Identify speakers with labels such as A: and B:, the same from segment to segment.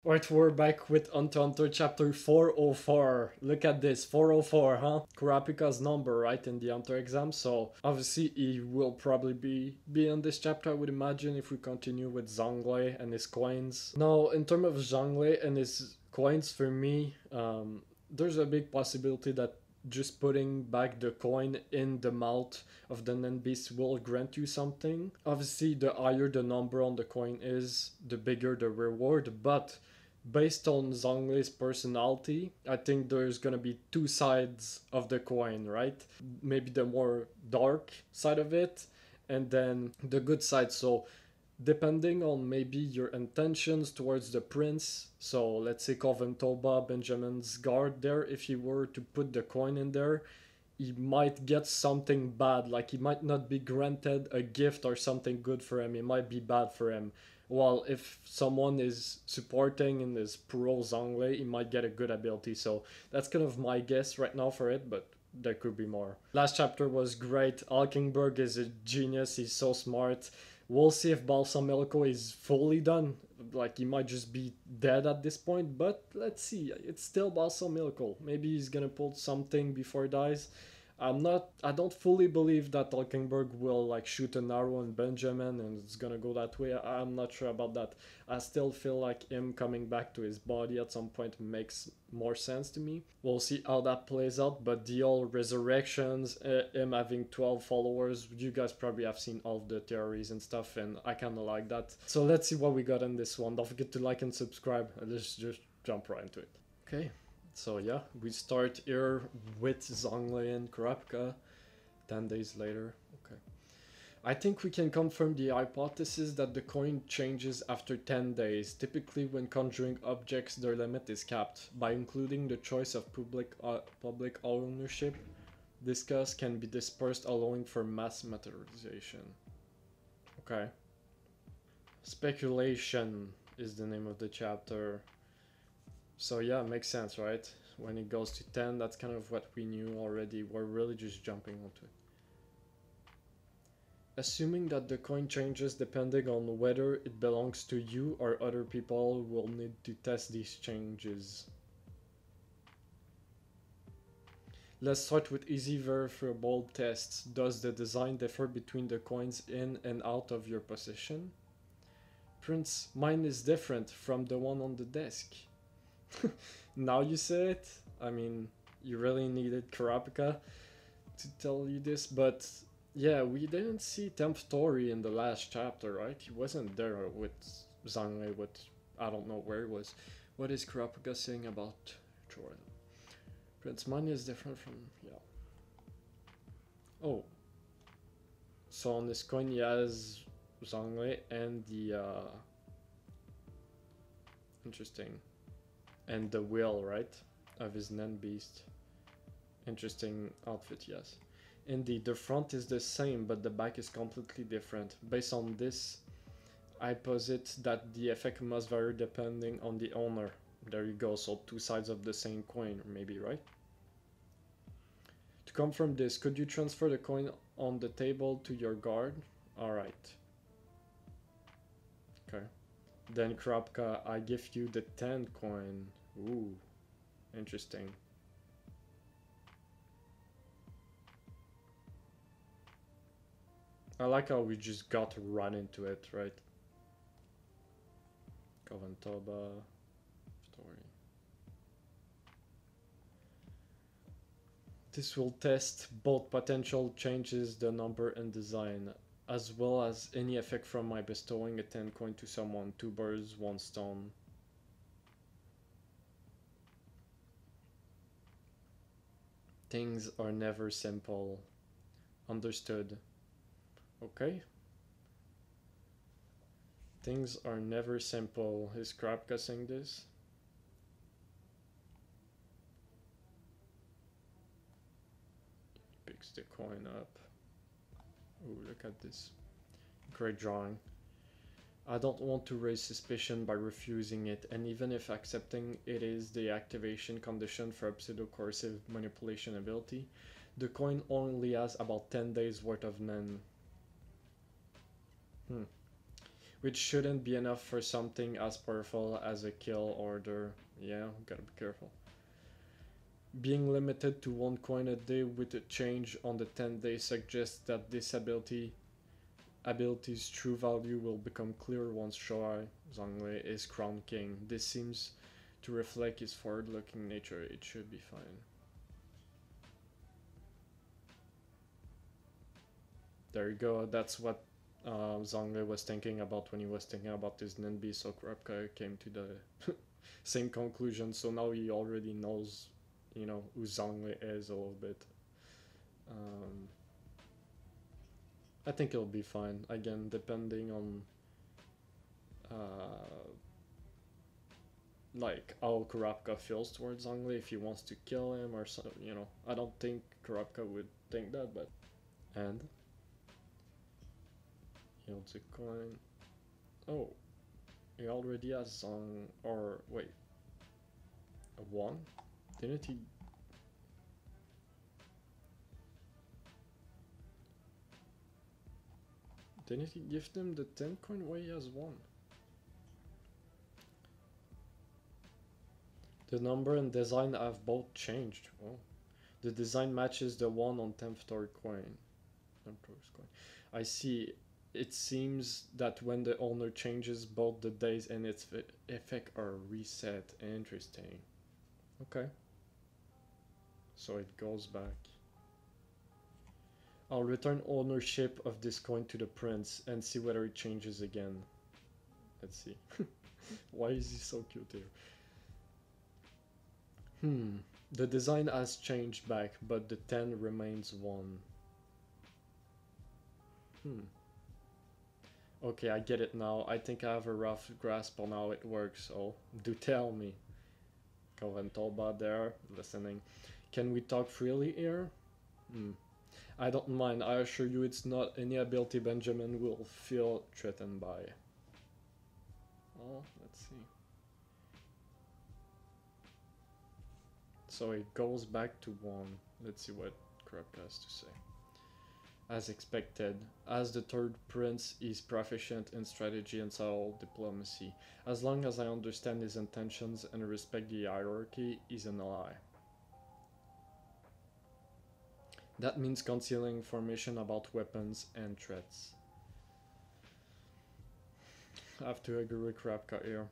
A: Right, we're back with Hunter x Hunter chapter 404. Look at this, 404, huh? Kurapika's number, right, in the Hunter exam. So obviously he will probably be in this chapter, I would imagine, if we continue with Zhongle and his coins. Now, in terms of Zhongle and his coins, for me, there's a big possibility that just putting back the coin in the mouth of the Nen Beast will grant you something. Obviously, the higher the number on the coin is, the bigger the reward, but based on Zhonglei's personality, I think there's gonna be two sides of the coin, right? Maybe the more dark side of it, and then the good side. So, depending on maybe your intentions towards the prince, so let's say Coventoba, Benjamin's guard there, if he were to put the coin in there, he might get something bad. Like he might not be granted a gift or something good for him. It might be bad for him. While if someone is supporting in this pro Zhongle, he might get a good ability. So that's kind of my guess right now for it, but there could be more. Last chapter was great. Alkingberg is a genius. He's so smart. We'll see if Balsamilko is fully done. Like he might just be dead at this point, but let's see. It's still Balsamilko. Maybe he's gonna pull something before he dies. I don't fully believe that Alkenberg will like shoot an arrow in Benjamin and it's gonna go that way. I'm not sure about that. I still feel like him coming back to his body at some point makes more sense to me. We'll see how that plays out, but the old resurrections, him having 12 followers, you guys probably have seen all of the theories and stuff, and I kind of like that. So let's see what we got in this one. Don't forget to like and subscribe. Let's just jump right into it. Okay. So yeah, we start here with Zhongle and Kurapika 10 days later. Okay. I think we can confirm the hypothesis that the coin changes after 10 days. Typically when conjuring objects, their limit is capped. By including the choice of public ownership, this cost can be dispersed, allowing for mass materialization. Okay. Speculation is the name of the chapter. So yeah, makes sense, right? When it goes to 10, that's kind of what we knew already. We're really just jumping onto it. Assuming that the coin changes depending on whether it belongs to you or other people, will need to test these changes. Let's start with easy verifiable tests. Does the design differ between the coins in and out of your possession? Prince, mine is different from the one on the desk. Now you say it. I mean, you really needed Kurapika to tell you this, but yeah, we didn't see Temptori in the last chapter, right? He wasn't there with Zhongle, with I don't know where he was. What is Kurapika saying about Troy? Prince Mania is different from yeah. Oh, so on this coin he has Zhongle and the interesting. And the will, right, of his Nen Beast. Interesting outfit, yes. Indeed, the front is the same, but the back is completely different. Based on this, I posit that the effect must vary depending on the owner. There you go, so two sides of the same coin, maybe, right? To confirm this, could you transfer the coin on the table to your guard? Alright. Okay. Then Krapka, I give you the 10 coin. Ooh, interesting. I like how we just got right into it, right? Coventoba story. This will test both potential changes, the number and design, as well as any effect from my bestowing a 10 coin to someone. 2 birds, 1 stone. Things are never simple. Understood. Okay. Things are never simple. Is Krapka saying this? Picks the coin up. Ooh, look at this. Great drawing. I don't want to raise suspicion by refusing it, and even if accepting it is the activation condition for a pseudo-coercive manipulation ability, the coin only has about 10 days worth of Nen. which shouldn't be enough for something as powerful as a kill order. Yeah, gotta be careful. Being limited to one coin a day with a change on the 10th day suggests that this ability's true value will become clear once Shoai Zhongle is crowned king. This seems to reflect his forward-looking nature. It should be fine. There you go. That's what Zhongle was thinking about when he was thinking about his Ninbi, so Kurapika came to the same conclusion. So now he already knows, you know, who Zhongle is a little bit. I think it'll be fine. Again, depending on like how Kurapika feels towards Zhongle, if he wants to kill him or so, you know. I don't think Kurapika would think that, but and yields a coin. Oh, he already has or wait, a 1? Didn't he? Didn't he give them the 10 coin? Why he has 1? The number and design have both changed. Oh. The design matches the one on 10th floor coin. I see. It seems that when the owner changes, both the days and its effect are reset. Interesting. Okay. So it goes back. I'll return ownership of this coin to the prince and see whether it changes again. Let's see. Why is he so cute here? The design has changed back, but the 10 remains 1. Okay, I get it now. I think I have a rough grasp on how it works, so do tell me. Koventoba there, listening. Can we talk freely here? I don't mind. I assure you it's not any ability Benjamin will feel threatened by. Oh, let's see. So it goes back to 1. Let's see what Kurapika has to say. As expected, as the third prince, is proficient in strategy and subtle diplomacy. As long as I understand his intentions and respect the hierarchy, he's an ally. That means concealing information about weapons and threats. I have to agree with Kurapika here.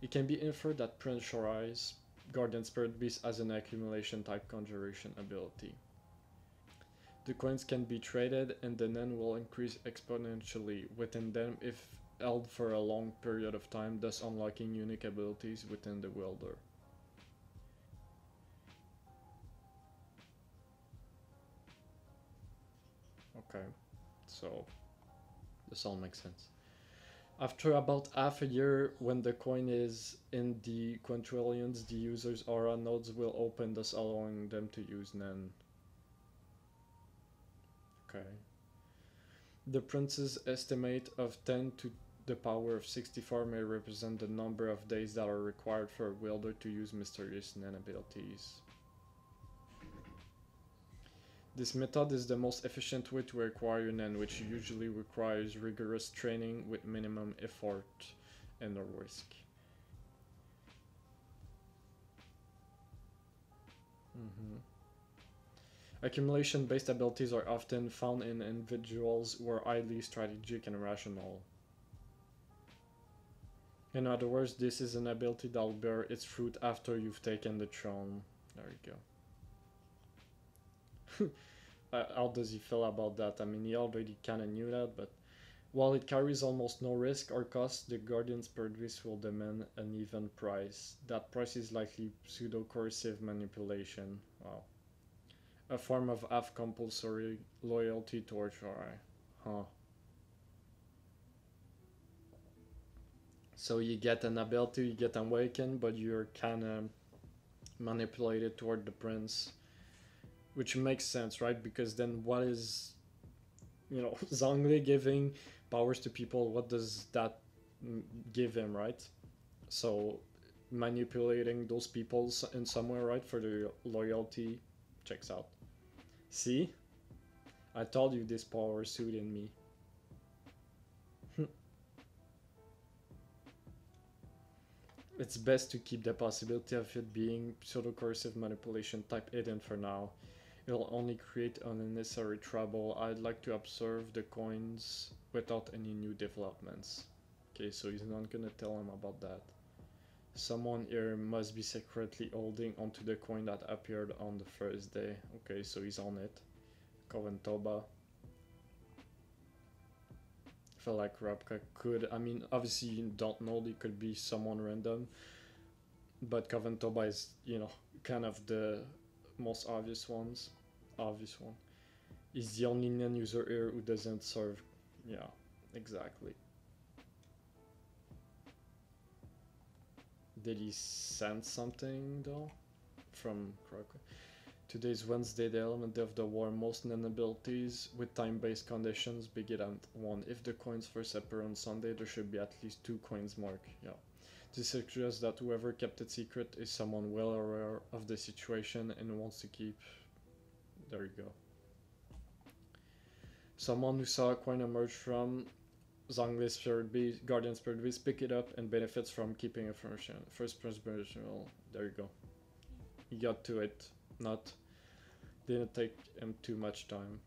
A: It can be inferred that Prince Shorai's Guardian Spirit Beast has an accumulation type conjuration ability. The coins can be traded and the Nen will increase exponentially within them if held for a long period of time, thus unlocking unique abilities within the wielder. Okay, so this all makes sense. After about half a year, when the coin is in the quintillions, the user's aura nodes will open, thus allowing them to use Nen. Okay. The prince's estimate of 10 to the power of 64 may represent the number of days that are required for a wielder to use mysterious Nen abilities. This method is the most efficient way to acquire Nen, which usually requires rigorous training with minimum effort and no risk. Accumulation-based abilities are often found in individuals who are highly strategic and rational. In other words, this is an ability that will bear its fruit after you've taken the throne. There you go. How does he feel about that? I mean, he already kind of knew that, but while it carries almost no risk or cost, the Guardian Spirit Beast will demand an even price. That price is likely pseudo-coercive manipulation. Wow. A form of half-compulsory loyalty towards Shorai. Huh. So you get an ability, you get awakened, but you're kind of manipulated toward the prince. Which makes sense, right? Because then what is, you know, Zhongle giving powers to people, what does that give him, right? So manipulating those people in some way, right, for their loyalty checks out. See? I told you this power suited me. it's best to keep the possibility of it being pseudo-coercive manipulation type hidden for now. It'll only create unnecessary trouble. I'd like to observe the coins without any new developments. Okay, so he's not gonna tell him about that. Someone here must be secretly holding onto the coin that appeared on the first day. Okay, so he's on it. Koventoba. I feel like Rabka could, I mean, obviously you don't know, it could be someone random, but Koventoba is, you know, kind of the most obvious one. He's the only non-user here who doesn't serve. Yeah, exactly. Did he send something though from Krakow? Today's Wednesday, the element of the war. Most non-abilities with time-based conditions begin at 1. If the coins first appear on Sunday, there should be at least 2 coins marked. Yeah. This suggests that whoever kept it secret is someone well aware of the situation and wants to keep... There you go. Someone who saw a coin emerge from Zhongli's Spirit Beast, Guardian Spirit Beast, pick it up and benefits from keeping information. First person, there you go. He got to it. Didn't take him too much time.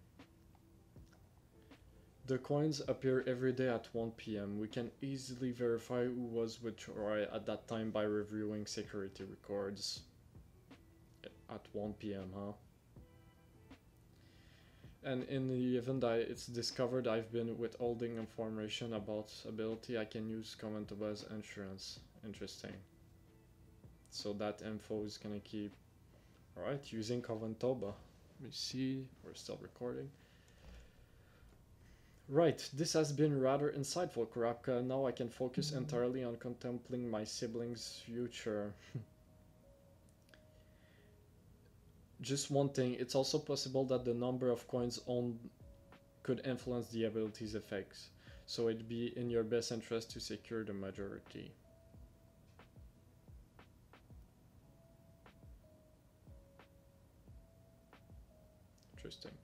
A: The coins appear every day at 1 p.m. We can easily verify who was with Troy at that time by reviewing security records. At 1 p.m., huh? And in the event that it's discovered I've been withholding information about ability, I can use Koventoba's insurance. Interesting. So that info is gonna keep... Alright, using Koventoba. Let me see, we're still recording. Right, this has been rather insightful, Kurapka. Now I can focus entirely on contemplating my siblings' future. Just one thing, it's also possible that the number of coins owned could influence the ability's effects, so it'd be in your best interest to secure the majority. Interesting.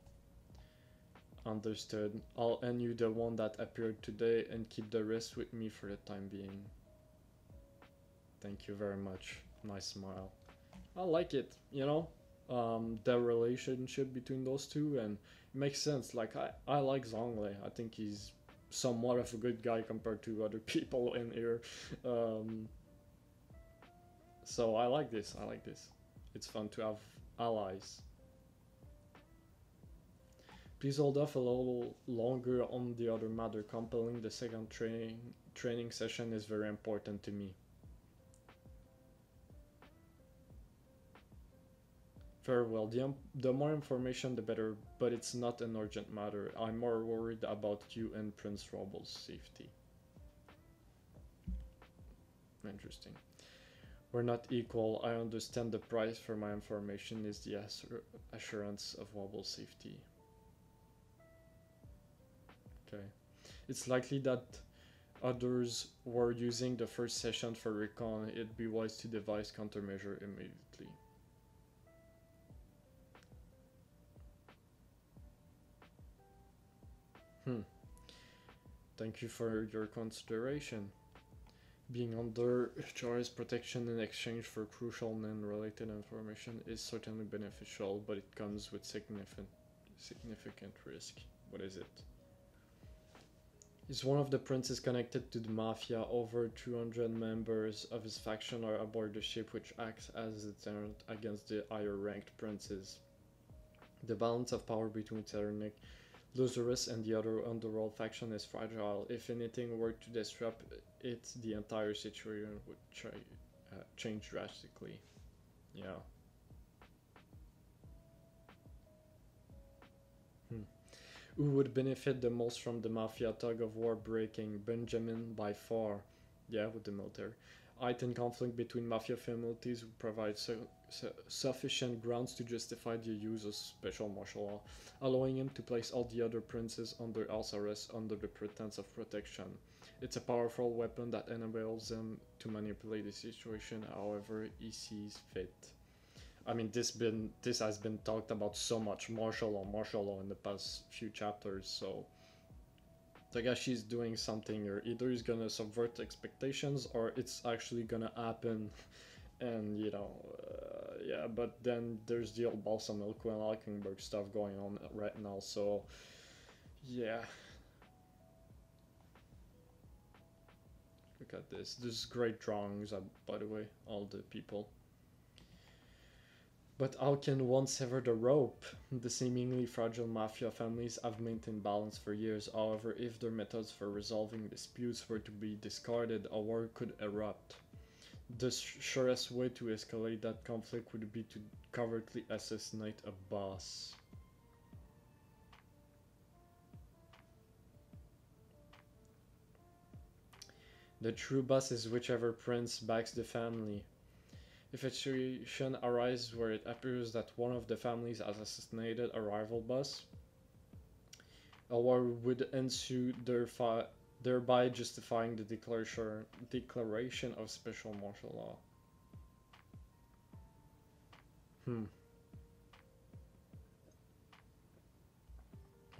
A: Understood. I'll end you the one that appeared today and keep the rest with me for the time being. Thank you very much. Nice smile. I like it, you know? The relationship between those two, and it makes sense. Like, I like Zhongli. I think he's somewhat of a good guy compared to other people in here. So I like this. It's fun to have allies. Please hold off a little longer on the other matter. Completing the second training session is very important to me. Very well. The more information, the better, but it's not an urgent matter. I'm more worried about you and Prince Robble's safety. Interesting. We're not equal. I understand the price for my information is the assurance of Wobble's safety. Okay. It's likely that others were using the first session for recon. It'd be wise to devise countermeasure immediately. Thank you for your consideration. Being under Char's protection in exchange for crucial non-related information is certainly beneficial, but it comes with significant risk. What is it? Is one of the princes connected to the Mafia? Over 200 members of his faction are aboard the ship, which acts as a deterrent against the higher-ranked princes. The balance of power between Tserriednich, Lazarus, and the other underworld faction is fragile. If anything were to disrupt it, the entire situation would change drastically. Yeah. Who would benefit the most from the Mafia tug-of-war breaking? Benjamin, by far. Yeah, with the military. Heightened conflict between Mafia families would provide sufficient grounds to justify the use of special martial law, allowing him to place all the other princes under house arrest under the pretense of protection. It's a powerful weapon that enables him to manipulate the situation however he sees fit. I mean, this has been talked about so much, martial law in the past few chapters, so Tagashi's doing something, or either he's gonna subvert expectations or it's actually gonna happen. And yeah, but then there's the old Balsam Milk and Alkenberg stuff going on right now, so yeah. Look at this. This is great drawings, by the way, all the people. But how can one sever the rope? The seemingly fragile mafia families have maintained balance for years. However, if their methods for resolving disputes were to be discarded, a war could erupt. The surest way to escalate that conflict would be to covertly assassinate a boss. The true boss is whichever prince backs the family. If a situation arises where it appears that one of the families has assassinated a rival boss, a war would ensue, thereby justifying the declaration of special martial law.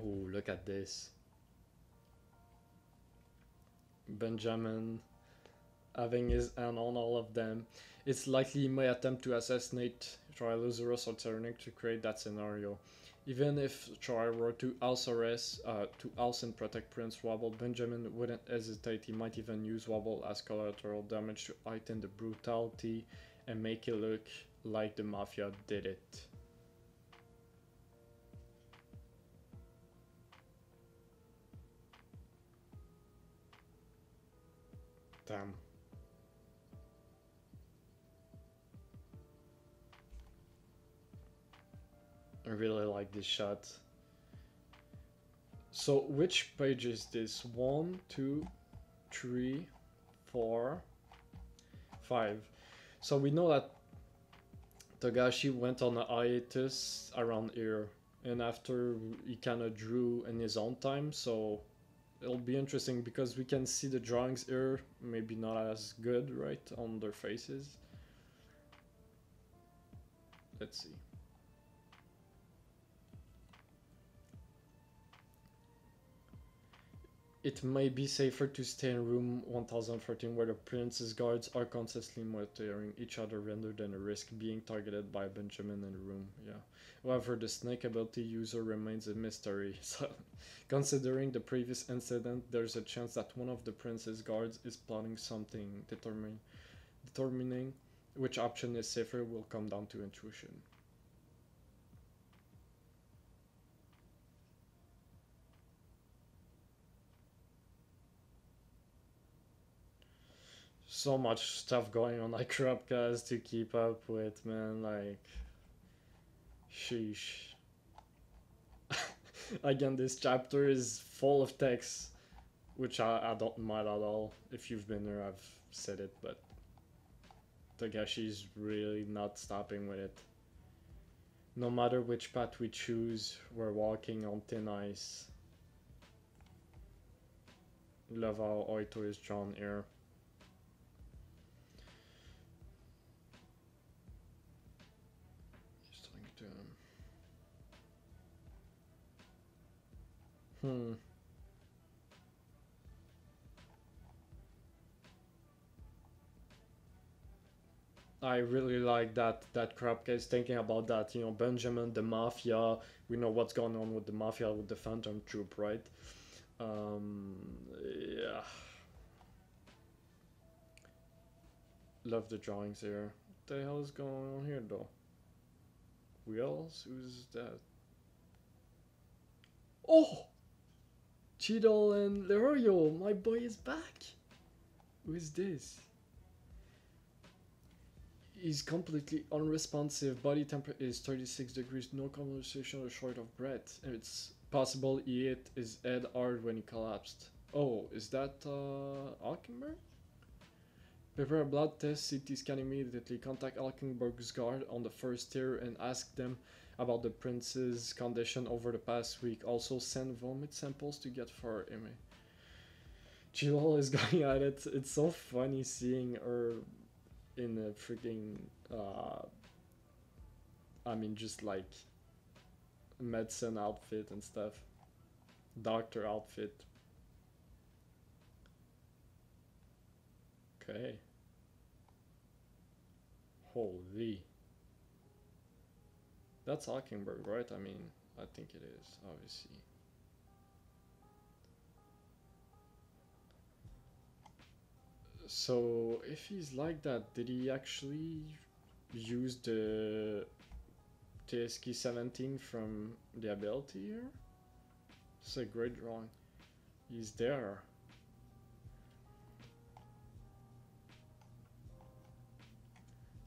A: Oh, look at this. Benjamin having his hand on all of them. It's likely he may attempt to assassinate Trilozeros or Tserriednich to create that scenario. Even if Troy were to house and protect Prince Wobble, Benjamin wouldn't hesitate. He might even use Wobble as collateral damage to heighten the brutality and make it look like the Mafia did it. Damn. I really like this shot. So which page is this? 1, 2, 3, 4, 5. So we know that Togashi went on a hiatus around here, and after he kind of drew in his own time, so it'll be interesting because we can see the drawings here, maybe not as good, right, on their faces. Let's see. It may be safer to stay in room 1014 where the prince's guards are constantly monitoring each other rather than a risk being targeted by Benjamin in the room. Yeah. However, the snake ability user remains a mystery. So, considering the previous incident, there's a chance that one of the prince's guards is plotting something. Determining which option is safer will come down to intuition. So much stuff going on like Krupkas to keep up with, man. Like, sheesh. Again, this chapter is full of text, which I don't mind at all. If you've been there, I've said it, but Togashi's really not stopping with it. No matter which path we choose, we're walking on thin ice. Love how Oito is drawn here. I really like that Krupka is thinking about that. You know, Benjamin, the mafia. We know what's going on with the mafia with the Phantom Troop, right? Yeah. Love the drawings here. What the hell is going on here, though? Wheels? Who's that? Oh! Cheetle and Leroyo, my boy is back. Who is this? He's completely unresponsive. Body temperature is 36 degrees. No conversation or short of breath. And it's possible he hit his head hard when he collapsed. Oh, is that Alkenberg? Prepare a blood test. CT scan immediately. Contact Alkenberg's guard on the first tier and ask them about the prince's condition over the past week. Also send vomit samples to get for him. Chilol is going at it. It's so funny seeing her in a freaking I mean, just like medicine outfit and stuff, doctor outfit. Okay. Holy. That's Hockenberg, right? I mean, I think it is, obviously. So, if he's like that, did he actually use the TSK 17 from the ability here? It's a great drawing. He's there.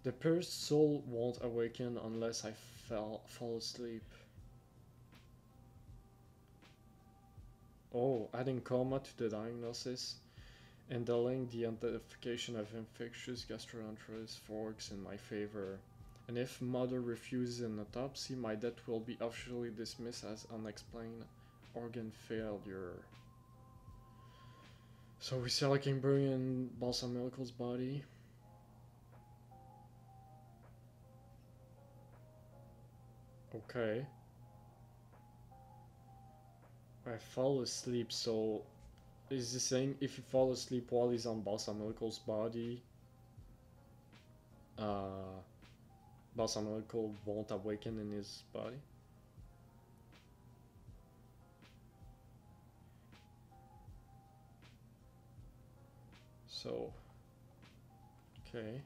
A: The pierced soul won't awaken unless I fall asleep. Oh, adding coma to the diagnosis and delaying the identification of infectious gastroenteritis works in my favor. And if mother refuses an autopsy, my death will be officially dismissed as unexplained organ failure. So we see Hockenberg in Balsamilko's body. Okay. I fall asleep, so is he saying if you fall asleep while he's on Balsamilko's body, Balsamilko won't awaken in his body? So, okay.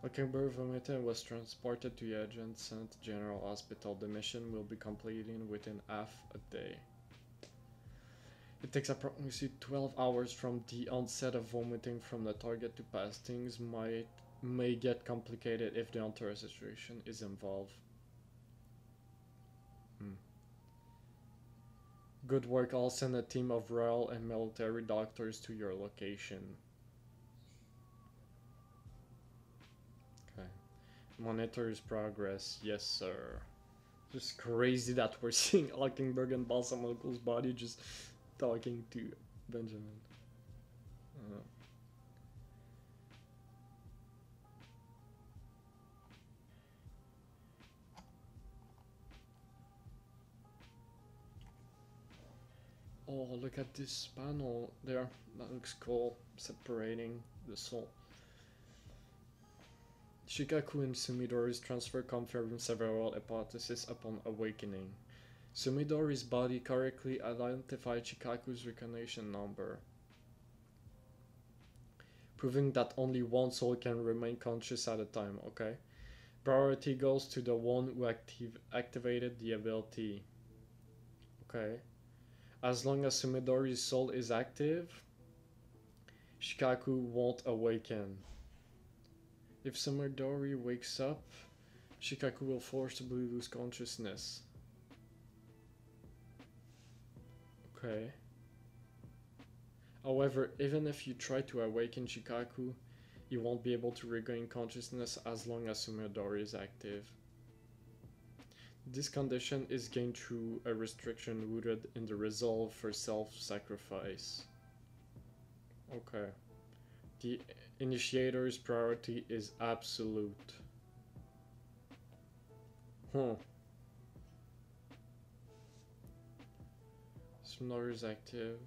A: Hockenberg vomited and was transported to the adjacent General Hospital. The mission will be completed within half a day. It takes approximately 12 hours from the onset of vomiting from the target to pass. Things may get complicated if the entire situation is involved. Good work. I'll send a team of royal and military doctors to your location. Okay. Monitor his progress. Yes, sir. Just crazy that we're seeing Hockenberg and Balsamilko's body just talking to Benjamin. Oh, look at this panel there. That looks cool. Separating the soul. Shikaku and Sumidori's transfer confirmed several hypotheses upon awakening. Sumidori's body correctly identified Shikaku's reincarnation number, proving that only one soul can remain conscious at a time, okay? Priority goes to the one who activated the ability. Okay. As long as Sumidori's soul is active, Shikaku won't awaken. If Sumidori wakes up, Shikaku will forcibly lose consciousness. Okay. However, even if you try to awaken Shikaku, you won't be able to regain consciousness as long as Sumidori is active. This condition is gained through a restriction rooted in the resolve for self-sacrifice. Okay. The initiator's priority is absolute. Sumidori is active.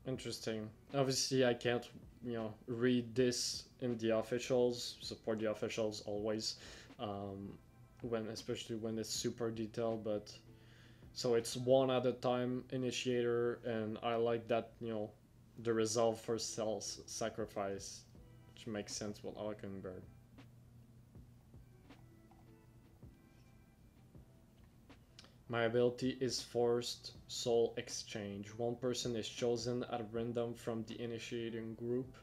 A: Interesting. Obviously, I can't, read this in the officials. Support the officials always, especially when it's super detailed. But so it's one at a time initiator, and I like that the resolve for self-sacrifice, which makes sense with Hockenberg. My ability is Forced Soul Exchange. One person is chosen at random from the initiating group,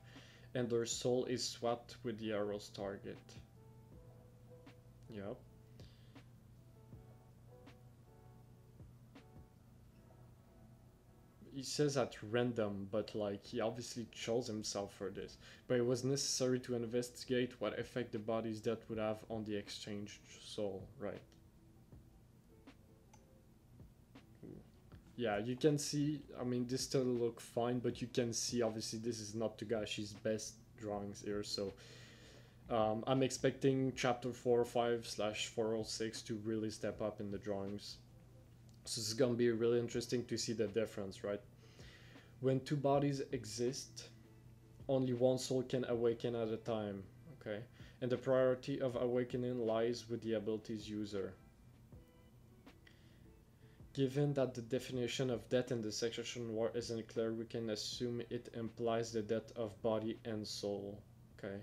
A: and their soul is swapped with the arrow's target. Yep. He says at random, but he obviously chose himself for this. But it was necessary to investigate what effect the body's death would have on the exchanged soul, right? Yeah, you can see, I mean, this still look fine, but you can see, obviously, this is not Togashi's best drawings here, so I'm expecting chapter 405/406 to really step up in the drawings. So it's gonna be really interesting to see the difference, right? When two bodies exist, only one soul can awaken at a time, okay? And the priority of awakening lies with the ability's user. Given that the definition of death in the succession war isn't clear, we can assume it implies the death of body and soul, okay?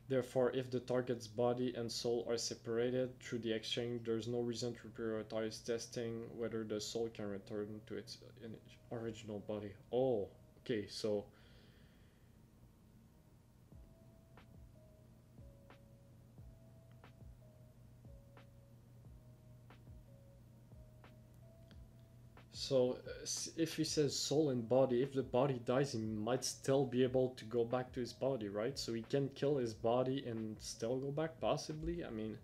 A: Therefore, if the target's body and soul are separated through the exchange, there's no reason to prioritize testing whether the soul can return to its original body. Oh, okay, so if he says soul and body, if the body dies, he might still be able to go back to his body, right? So he can kill his body and still go back, possibly? I mean...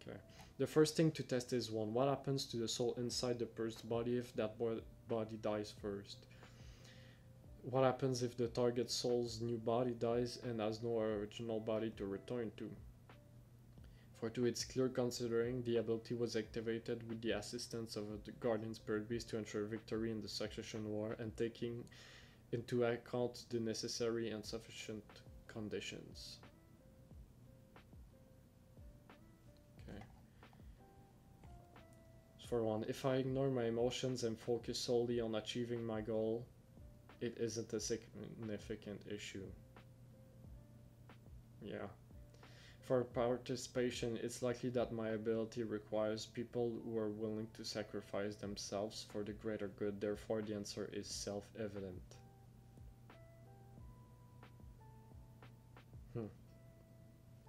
A: Okay. The first thing to test is one. What happens to the soul inside the first body if that body dies first? What happens if the target soul's new body dies and has no original body to return to? For two, it's clear considering the ability was activated with the assistance of the Guardian Spirit Beast to ensure victory in the Succession War and taking into account the necessary and sufficient conditions. Okay. For one, if I ignore my emotions and focus solely on achieving my goal, it isn't a significant issue. Yeah. For participation, it's likely that my ability requires people who are willing to sacrifice themselves for the greater good, therefore the answer is self-evident.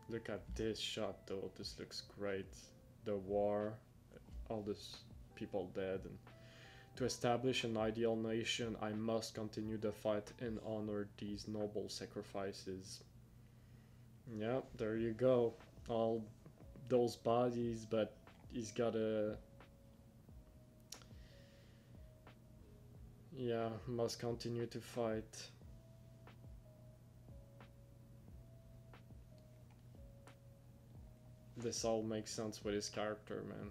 A: Look at this shot though, this looks great. The war, all these people dead, and to establish an ideal nation, I must continue the fight and honor these noble sacrifices. Yeah, there you go. All those bodies, but he's gotta... Yeah, must continue to fight. This all makes sense with his character, man.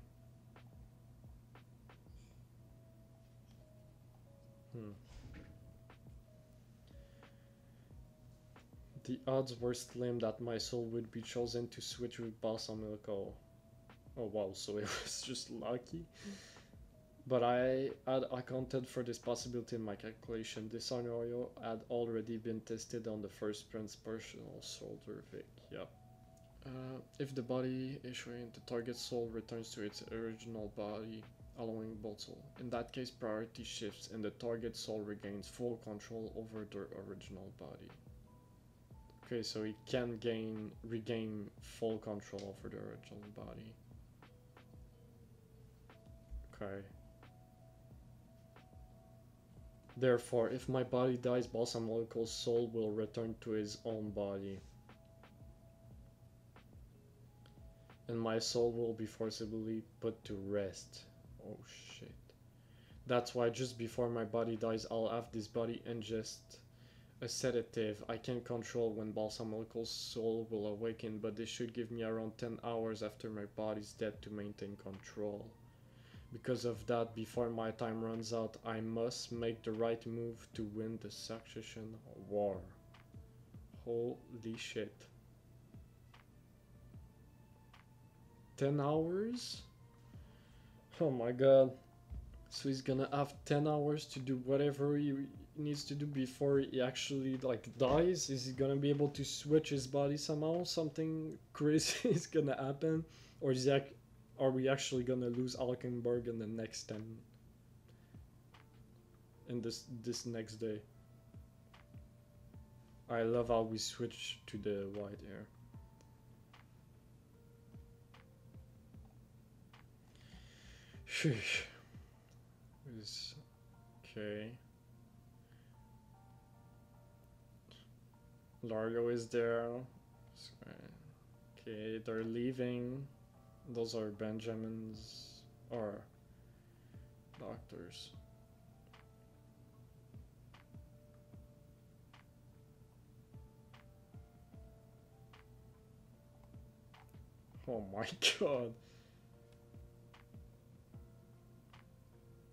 A: The odds were slim that my soul would be chosen to switch with Balsamico. Oh wow, so it was just lucky. But I had accounted for this possibility in my calculation. This scenario had already been tested on the first Prince personal soldier Vic. Yep. If the body issuing the target soul returns to its original body, allowing both soul. In that case, priority shifts and the target soul regains full control over their original body. Okay, so he can regain full control over the original body. Okay. Therefore, if my body dies, Balsamolico's soul will return to his own body. And my soul will be forcibly put to rest. Oh shit. That's why just before my body dies, I'll have this body ingest a sedative. I can't control when Balsamolico's soul will awaken, but this should give me around 10 hours after my body's dead to maintain control. Because of that, before my time runs out, I must make the right move to win the Succession War. Holy shit. 10 hours? Oh my god. So he's gonna have 10 hours to do whatever he needs to do before he actually like dies? Is he gonna be able to switch his body somehow? Something crazy is gonna happen? Or is he are we actually gonna lose Alkenberg in the next 10? In this next day? I love how we switch to the white hair. Sheesh. Okay. Largo is there. Okay, they're leaving. Those are Benjamin's or doctors. Oh my god.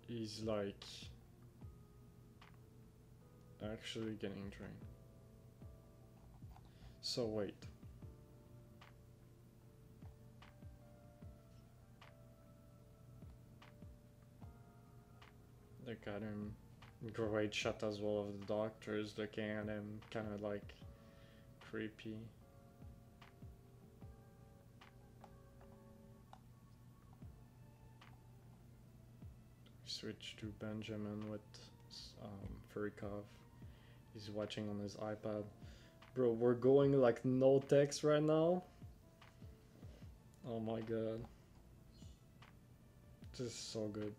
A: He's like actually getting drained. So wait. Look at him. Great shot as well of the doctors looking at him, kind of like creepy. Switch to Benjamin with Furikov. He's watching on his iPad. Bro, we're going like no text right now. Oh my god. This is so good.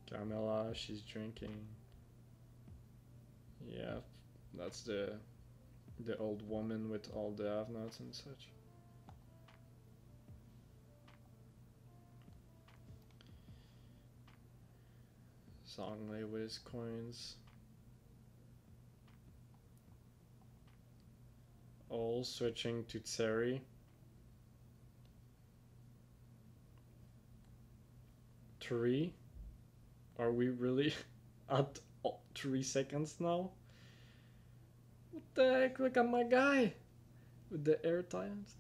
A: Camilla, she's drinking. Yeah, that's the old woman with all the have-nots and such. Songley with his coins. All switching to Tseri. Three? Are we really at 3 seconds now? What the heck? Look at my guy with the air times.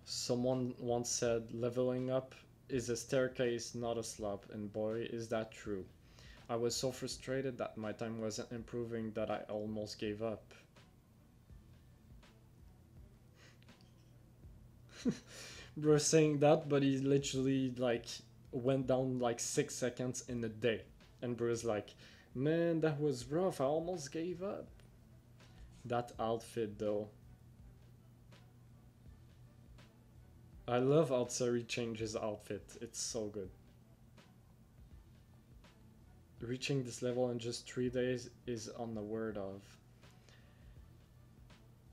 A: Someone once said leveling up is a staircase, not a slope, and boy, is that true. I was so frustrated that my time wasn't improving that I almost gave up. Bro saying that, but he literally like went down like 6 seconds in a day. And bro's like, man, that was rough, I almost gave up. That outfit though. I love how Tseri changes outfit, it's so good. Reaching this level in just 3 days is unheard of.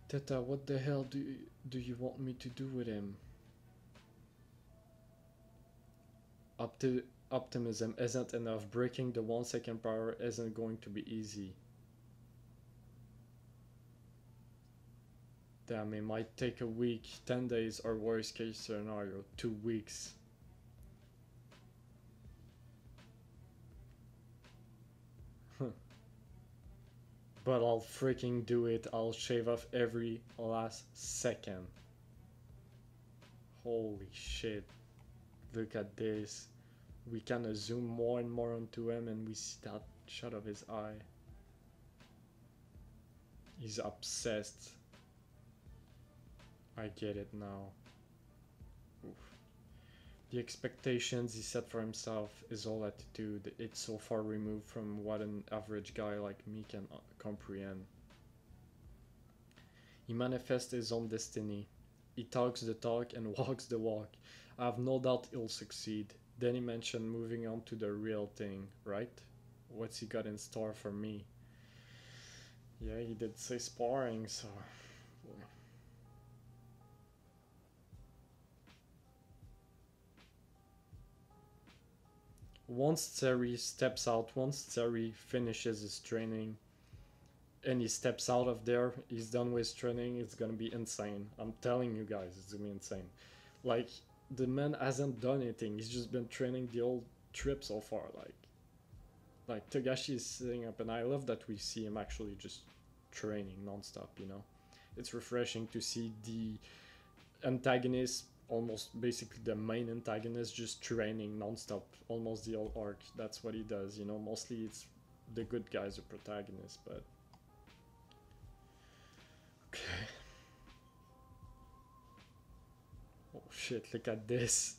A: Teta, what the hell do you want me to do with him? Optimism isn't enough. Breaking the 1 second power isn't going to be easy. Damn, it might take a week, 10 days, or worst case scenario, 2 weeks. But I'll freaking do it. I'll shave off every last second. Holy shit. Look at this. We kind of zoom more and more onto him and we see that shot of his eye. He's obsessed. I get it now. Oof. The expectations he set for himself, his whole attitude, it's so far removed from what an average guy like me can comprehend. He manifests his own destiny. He talks the talk and walks the walk. I have no doubt he'll succeed. Then he mentioned moving on to the real thing, right? What's he got in store for me? Yeah, he did say sparring, so... Once Tseri steps out, once Tseri finishes his training, and he steps out of there, he's done with training, it's gonna be insane. I'm telling you guys, it's gonna be insane. Like, the man hasn't done anything, he's just been training the whole trip so far, like Togashi is sitting up, and I love that we see him actually just training non-stop, you know? It's refreshing to see the antagonist, almost basically the main antagonist, just training non-stop, almost the whole arc. That's what he does, you know? Mostly it's the good guys, the protagonist, but... Okay. Oh shit, look at this.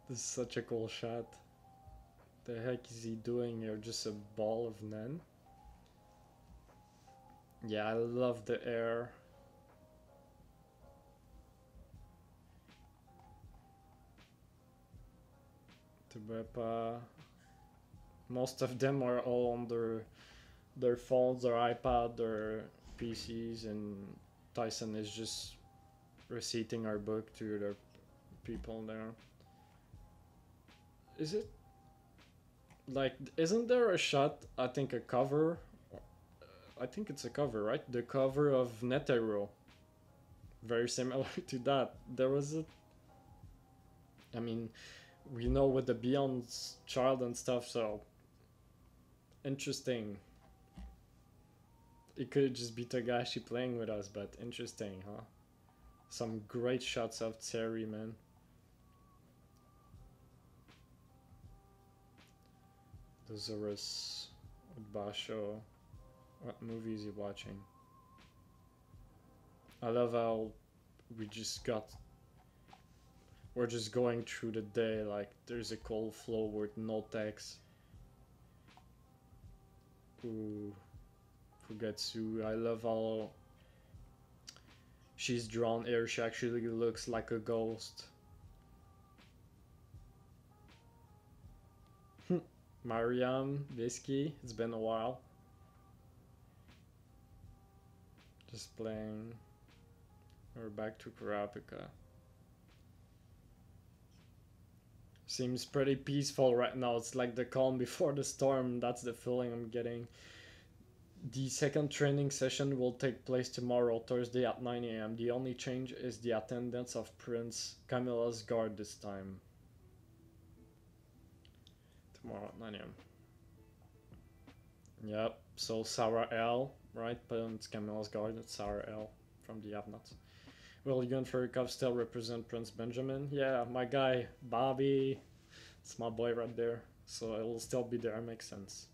A: This is such a cool shot. The heck is he doing here? Just a ball of Nen? Yeah, I love the air. Tubepa. Most of them are all on their phones, their iPad, their PCs, and Tyson is just reciting our book to the people there. Is it like, isn't there a shot, I think a cover, I think it's a cover, right? The cover of Netero, very similar to that. There was a, I mean, we know with the Beyond's child and stuff, so interesting. It could just be Togashi playing with us, but interesting, huh? Some great shots of Terry, man. The Zorus with Basho. What movie is he watching? I love how we just got, we're just going through the day, like there's a cold flow with no text. Ooh, Fugatsu. I love how she's drawn here. She actually looks like a ghost. Mariam, Visky, it's been a while. Just playing. We're back to Kurapika. Seems pretty peaceful right now. It's like the calm before the storm. That's the feeling I'm getting. The second training session will take place tomorrow, Thursday at 9 a.m. The only change is the attendance of Prince Camilla's guard this time. Tomorrow at 9 a.m. Yep, so Sarah L, right? Prince Camilla's guard, it's Sarah L from the Avnot. Will Yun Furikov still represent Prince Benjamin? Yeah, my guy, Bobby. It's my boy right there. So it will still be there, makes sense.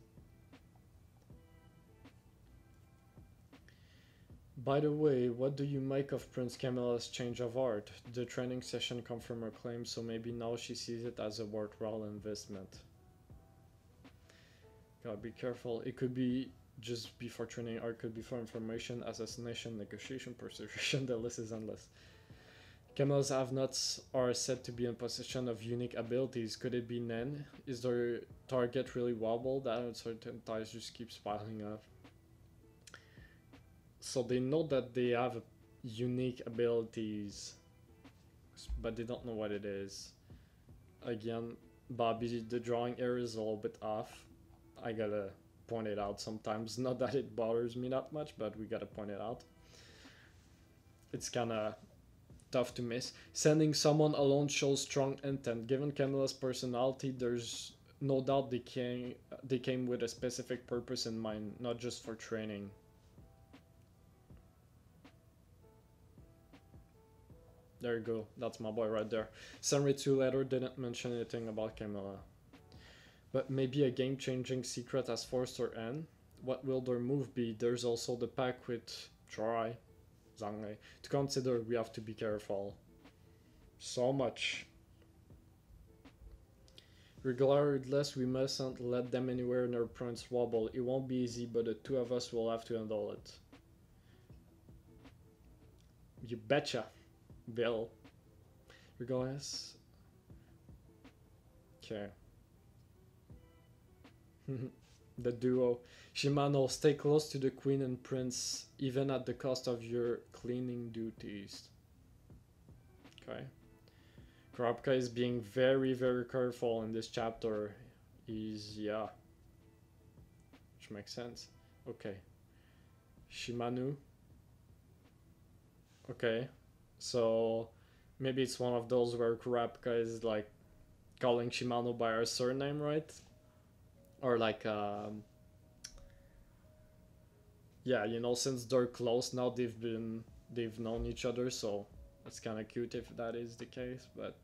A: By the way, what do you make of Prince Camilla's change of art? The training session confirmed her claim, so maybe now she sees it as a worthwhile investment. Gotta be careful. It could be just before training, or it could be for information, assassination, negotiation, persuasion. The list is endless. Camilla's have-nots are said to be in possession of unique abilities. Could it be Nen? Is their target really wobble? That uncertain ties just keeps piling up. So they know that they have unique abilities, but they don't know what it is. Again, Bobby, the drawing here is a little bit off. I gotta point it out sometimes. Not that it bothers me that much, but we gotta point it out. It's kinda tough to miss. Sending someone alone shows strong intent. Given Camilla's personality, there's no doubt they came with a specific purpose in mind, not just for training. There you go, that's my boy right there. Senritsu letter didn't mention anything about Camilla. But maybe a game-changing secret has forced her in. What will their move be? There's also the pack with Try, Zange. To consider, we have to be careful. So much. Regardless, we mustn't let them anywhere near Prince Wobble. It won't be easy, but the two of us will have to handle it. You betcha. Bill. Regardless. Okay. The duo. Shimano, stay close to the queen and prince, even at the cost of your cleaning duties. Okay. Kurapika is being very, very careful in this chapter. Yeah. Which makes sense. Okay. Shimanu. Okay. So maybe it's one of those where Kurapika is like calling Shimano by her surname, right? Or like, yeah, you know, since they're close now, they've known each other, so it's kind of cute if that is the case. But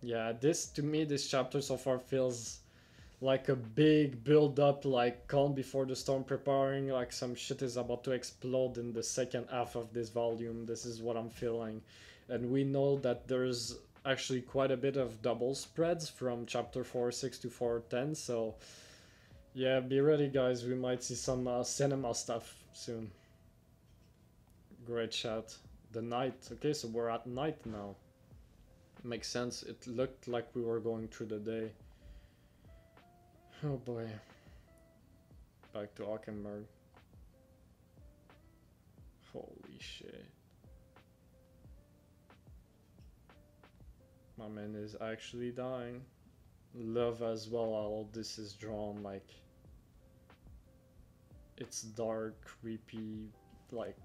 A: yeah, to me, this chapter so far feels like a big build up, like calm before the storm, preparing like some shit is about to explode in the second half of this volume. This is what I'm feeling. And we know that there's actually quite a bit of double spreads from chapter 4.6 to 4.10, so yeah, be ready guys, we might see some cinema stuff soon. Great shot. The night. Okay, so we're at night now. Makes sense, it looked like we were going through the day. Oh boy. back to Hockenberg. Holy shit. My man is actually dying. Love as well how this is drawn, like it's dark, creepy, like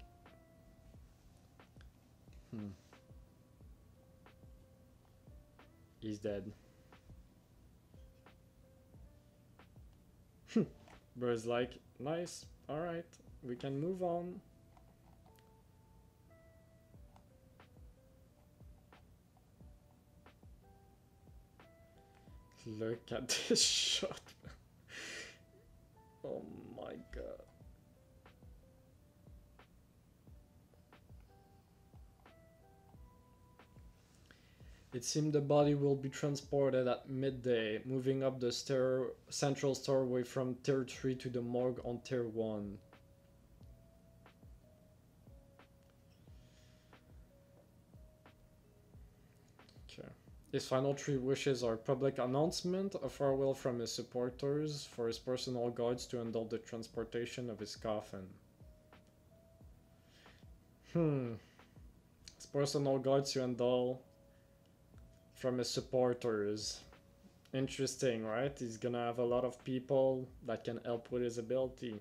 A: He's dead. Bro's like, nice, alright, we can move on. Look at this shot. Oh my god. It seemed the body will be transported at midday, moving up the central stairway from tier 3 to the morgue on tier 1. Okay. His final 3 wishes are public announcement, a farewell from his supporters, for his personal guards to handle the transportation of his coffin. His personal guards to handle from his supporters. Interesting, right? He's gonna have a lot of people that can help with his ability.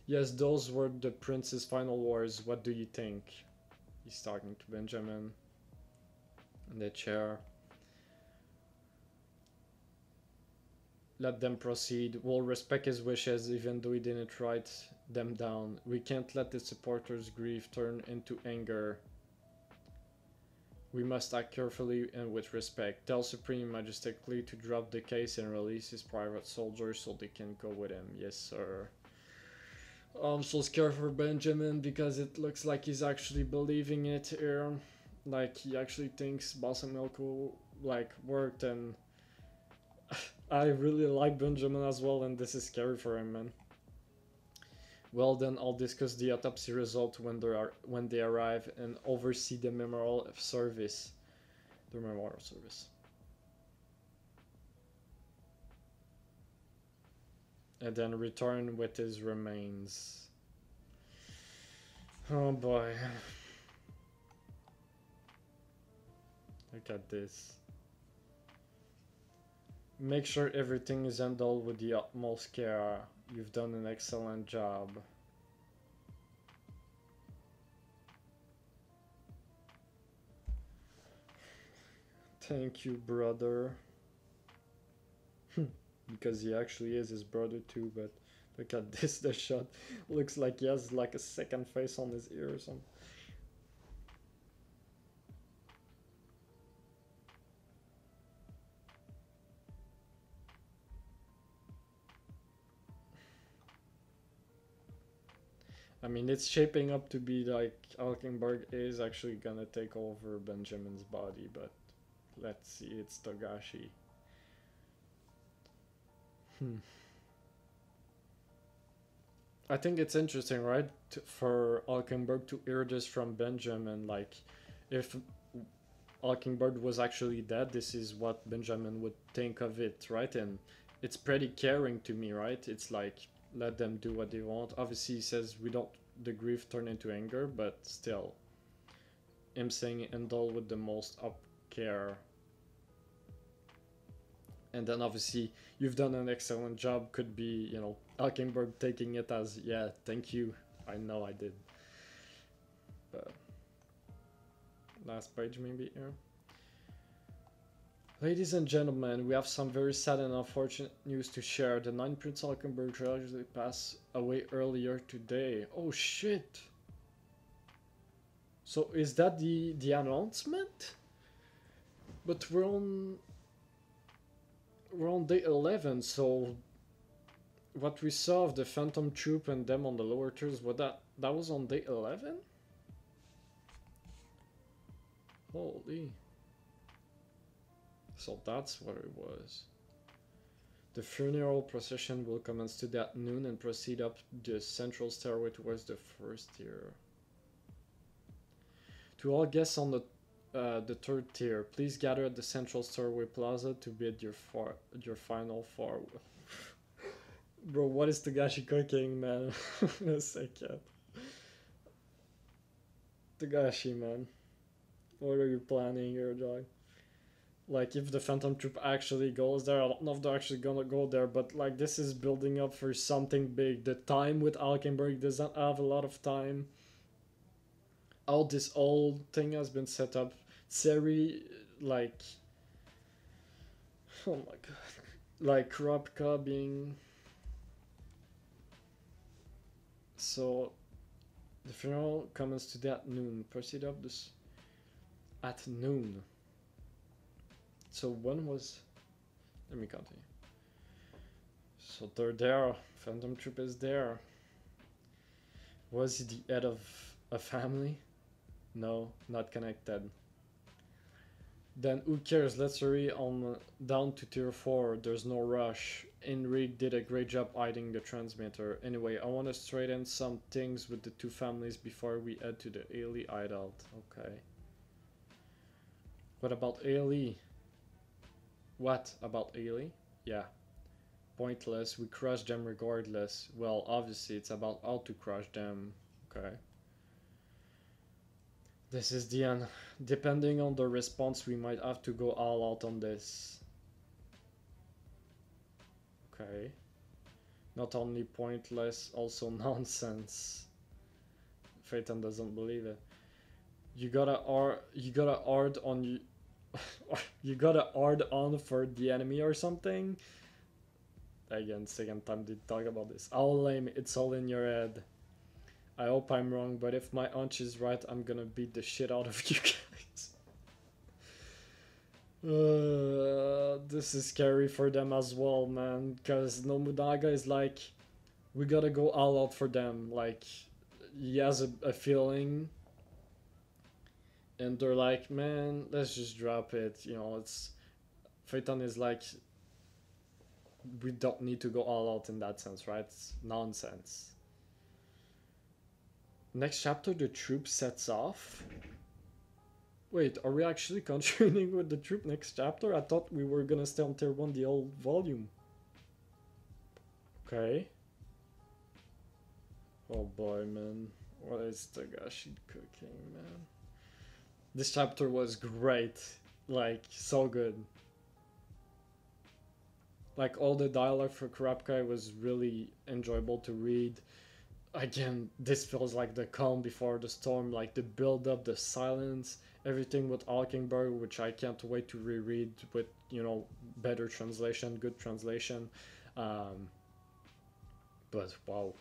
A: Yes, those were the prince's final words. What do you think? He's talking to Benjamin in the chair. Let them proceed. We'll respect his wishes even though he didn't write them down. We can't let his supporters' grief turn into anger. We must act carefully and with respect. Tell Supreme majestically to drop the case and release his private soldiers so they can go with him. Yes, sir. I'm so scared for Benjamin because it looks like he's actually believing it here. Like, he actually thinks Basamilko, like, worked, and I really like Benjamin as well, and this is scary for him, man. Well, then I'll discuss the autopsy result when they arrive and oversee the memorial service. The memorial service. And then return with his remains. Oh boy. Look at this. Make sure everything is handled with the utmost care. You've done an excellent job. Thank you, brother. Because he actually is his brother too, but look at this, the shot looks like he has like a second face on his ear or something. I mean, it's shaping up to be like Alkenberg is actually gonna take over Benjamin's body, but let's see, it's Togashi. I think it's interesting, right, for Alkenberg to hear this from Benjamin. Like, if Alkenberg was actually dead, this is what Benjamin would think of it, right? And it's pretty caring to me, right? It's like, let them do what they want. Obviously, he says we don't the grief turn into anger, but still, him saying handle with the most up care. And then obviously, you've done an excellent job could be, you know, Alkenberg taking it as, yeah, thank you, I know I did. But last page maybe here. Ladies and gentlemen, we have some very sad and unfortunate news to share. The 9th Prince Alkenberg tragically passed away earlier today. Oh shit! So is that the announcement? But we're on day 11, so what we saw of the Phantom Troop and them on the lower tiers, what that was on day 11? Holy. So that's what it was. The funeral procession will commence today at noon and proceed up the central stairway towards the first tier. To all guests on the 3rd tier, please gather at the central stairway plaza to bid your final farewell. Bro, what is Togashi cooking, man? A second. Togashi, man. What are you planning here, dog? Like, if the Phantom Troop actually goes there, I don't know if they're actually gonna go there, but like, this is building up for something big. The time with Alkenberg doesn't have a lot of time. All this old thing has been set up. Seri, like, oh my god. Like, Kurapika being. So, the funeral comes to that noon. Proceed up this. At noon. So, when was. Let me continue. So, they're there. Phantom Troop is there. Was he the head of a family? No, not connected. Then who cares? Let's hurry on down to tier 4. There's no rush. Enrique did a great job hiding the transmitter. Anyway, I want to straighten some things with the two families before we head to the Ailey hideout. Okay. What about Ailey? What about Ailey? Yeah. Pointless. We crush them regardless. Well, obviously it's about how to crush them. Okay. This is the end. Depending on the response, we might have to go all out on this. Okay. Not only pointless, also nonsense. Phaeton doesn't believe it. You gotta hard on you. You gotta hard on for the enemy or something. Again, second time they talk about this. How lame! It's all in your head. I hope I'm wrong, but if my hunch is right, I'm gonna beat the shit out of you guys. This is scary for them as well, man. Because Nobunaga is like, we gotta go all out for them. Like, he has a feeling. And they're like, man, let's just drop it. You know, it's. Phaeton is like, we don't need to go all out in that sense, right? It's nonsense. Next chapter, the troop sets off. Wait, are we actually continuing with the troop next chapter? I thought we were gonna stay on tier 1 the whole volume. Okay. Oh boy, man. What is Togashi cooking, man? This chapter was great. Like, so good. Like, all the dialogue for Kurapika was really enjoyable to read. Again, this feels like the calm before the storm, like the build up, the silence, everything with Alkenberg, which I can't wait to reread with, you know, better translation, good translation. But wow,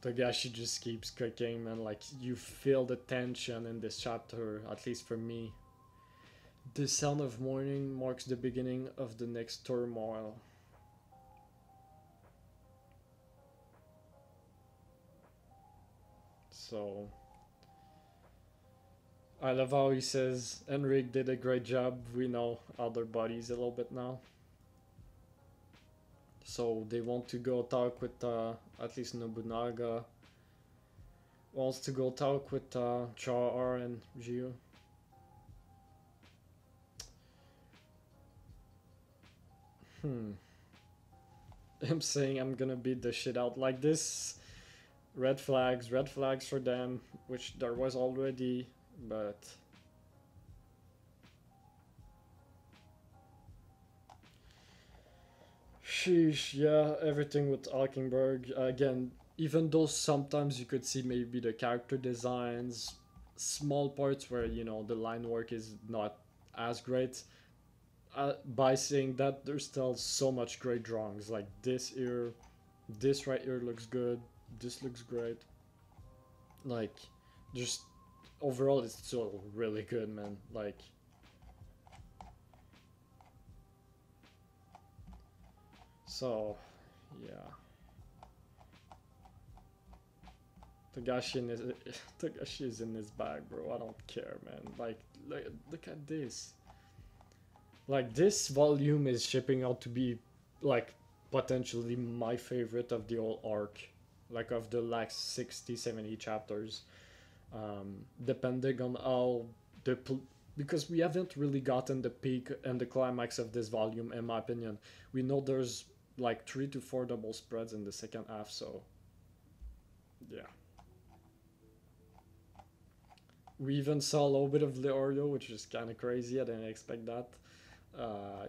A: Togashi just keeps cooking, man. Like, you feel the tension in this chapter, at least for me. The sound of morning marks the beginning of the next turmoil. So, I love how he says Enrique did a great job. We know other bodies a little bit now. So they want to go talk with at least Nobunaga. Wants to go talk with Char and Ryu. I'm saying I'm gonna beat the shit out like this. Red flags for them, which there was already, but sheesh, yeah, everything with Alkenberg. Again, even though sometimes you could see maybe the character designs, small parts where, you know, the line work is not as great. By saying that, there's still so much great drawings. Like this here, this right here looks good. This looks great. Like, just overall, it's still really good, man. Like, so yeah. Togashi is in his bag, bro. I don't care, man. Like, look at this. Like, this volume is shipping out to be, like, potentially my favorite of the whole arc. Like, of the last 60, 70 chapters. Depending on how because we haven't really gotten the peak and the climax of this volume, in my opinion. We know there's like 3 to 4 double spreads in the second half, so yeah. We even saw a little bit of Leorio, which is kind of crazy. I didn't expect that.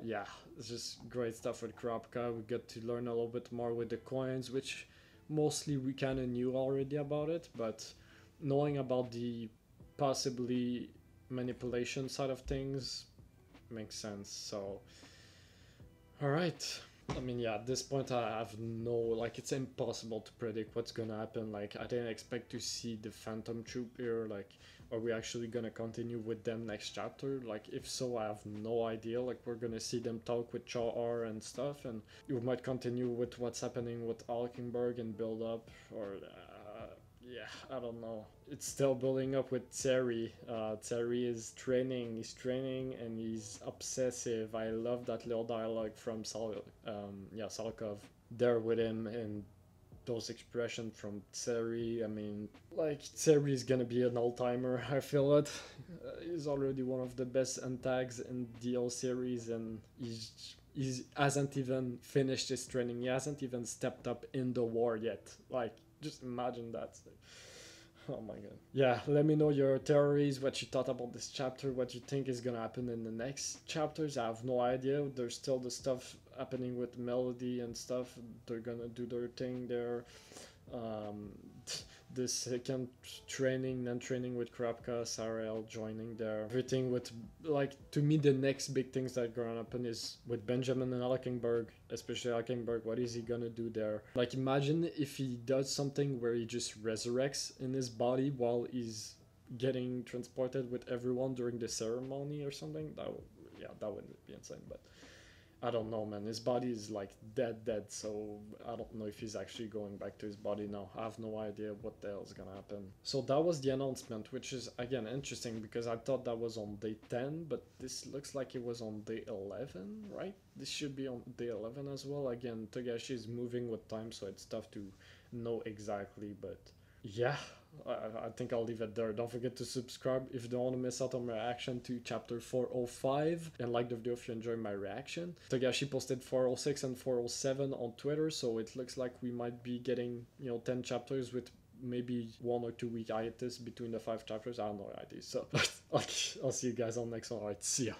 A: Yeah, it's just great stuff with Kurapika. We get to learn a little bit more with the coins, which mostly we kind of knew already about it, but knowing about the possibly manipulation side of things makes sense. So, all right. I mean, yeah, at this point, I have no, like, it's impossible to predict what's gonna happen. Like, I didn't expect to see the Phantom Troop here. Like, are we actually gonna continue with them next chapter? Like, if so, I have no idea. Like, we're gonna see them talk with Char and stuff, and we might continue with what's happening with Alkenberg and build up, or yeah, I don't know. It's still building up with Tserri. Tserri is training. He's training and he's obsessive. I love that little dialogue from Salkov there with him, and those expressions from Tserri. I mean, like, Tserri is gonna be an all-timer. I feel it. He's already one of the best antags in the whole series, and he hasn't even finished his training. He hasn't even stepped up in the war yet. Like, just imagine that. Oh my god. Yeah, let me know your theories, what you thought about this chapter, what you think is gonna happen in the next chapters. I have no idea. There's still the stuff happening with Melody and stuff. They're gonna do their thing there. The second training, then training with Krapka, Sarel joining there. Everything with, like, to me, the next big things that are gonna happen is with Benjamin and Alkenberg, especially Alkenberg. What is he gonna do there? Like, imagine if he does something where he just resurrects in his body while he's getting transported with everyone during the ceremony or something. That would be insane, but I don't know, man. His body is like dead, so I don't know if he's actually going back to his body now. I have no idea what the hell is gonna happen. So that was the announcement, which is, again, interesting because I thought that was on day 10, but this looks like it was on day 11, right? This should be on day 11 as well. Again, Togashi is moving with time, so it's tough to know exactly, but yeah, I think I'll leave it there. Don't forget to subscribe if you don't want to miss out on my reaction to chapter 405, and like the video if you enjoyed my reaction. Togashi posted 406 and 407 on Twitter, so it looks like we might be getting, 10 chapters with maybe 1 or 2 week hiatus between the 5 chapters. I have no idea. So I'll see you guys on the next one. Alright, see ya.